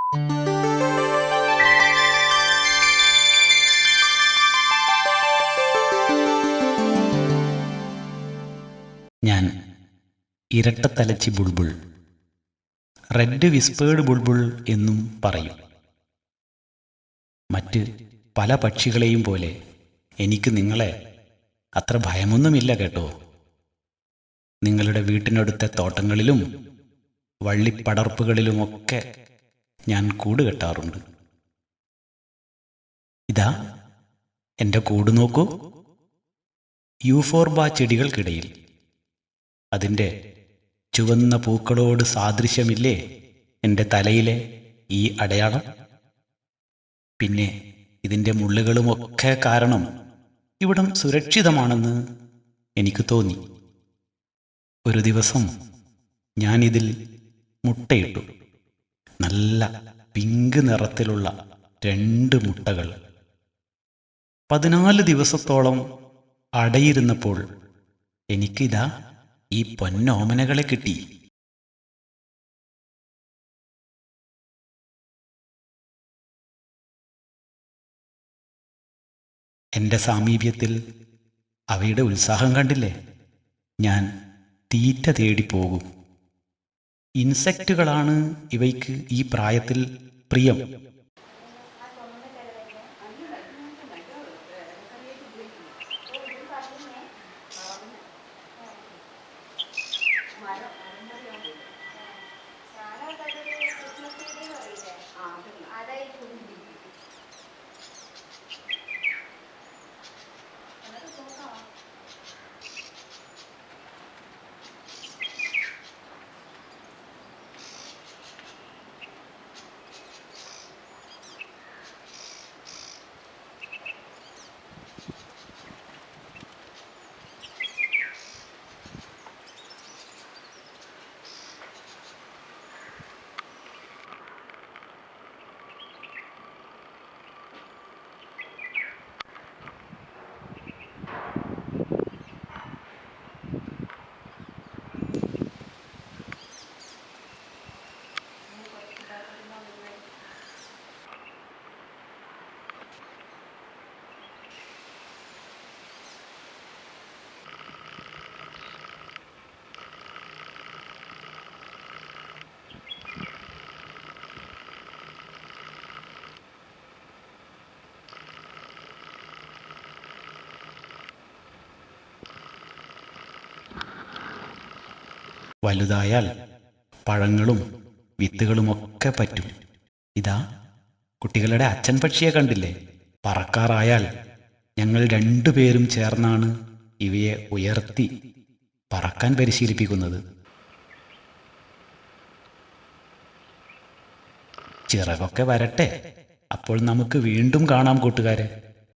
ഞാൻ ഇരട്ടത്തലച്ചി Bulbul, red whispered Bulbul എന്നും പറയും. മറ്റ് പല പക്ഷികളെയും പോലെ എനിക്ക് നിങ്ങളെ അത്ര ഭയമൊന്നുമില്ല കേട്ടോ. നിങ്ങളുടെ വീട്ടിനടുത്തെ തോട്ടങ്ങളിലും വള്ളിപ്പടർപ്പുകളിലുമൊക്കെ ഞാൻ കൂട് കെട്ടാറുണ്ട്. ഇതാ എൻ്റെ കൂട് നോക്കൂ. യൂഫോർബ ചെടികൾക്കിടയിൽ അതിൻ്റെ ചുവന്ന പൂക്കളോട് സാദൃശ്യമില്ലേ എൻ്റെ തലയിലെ ഈ അടയാളം? പിന്നെ ഇതിൻ്റെ മുള്ളുകളുമൊക്കെ കാരണം ഇവിടം സുരക്ഷിതമാണെന്ന് എനിക്ക് തോന്നി. ഒരു ദിവസം ഞാനിതിൽ മുട്ടയിട്ടു. നല്ല പിങ്ക് നിറത്തിലുള്ള 2 മുട്ടകൾ. 14 ദിവസത്തോളം അടയിരുന്നപ്പോൾ എനിക്കിതാ ഈ പൊന്നോമനകളെ കിട്ടി. എൻ്റെ സാമീപ്യത്തിൽ അവയുടെ ഉത്സാഹം കണ്ടില്ലേ? ഞാൻ തീറ്റ തേടി പോകും. ഇൻസെക്റ്റുകളാണ് ഇവയ്ക്ക് ഈ പ്രായത്തിൽ പ്രിയം. വലുതായാൽ പഴങ്ങളും വിത്തുകളുമൊക്കെ പറ്റും. ഇതാ കുട്ടികളുടെ അച്ഛൻ പക്ഷിയെ കണ്ടില്ലേ? പറക്കാറായാൽ ഞങ്ങൾ 2 പേരും ചേർന്നാണ് ഇവയെ ഉയർത്തി പറക്കാൻ പരിശീലിപ്പിക്കുന്നത്. ചിറകൊക്കെ വരട്ടെ, അപ്പോൾ നമുക്ക് വീണ്ടും കാണാം കൂട്ടുകാരെ.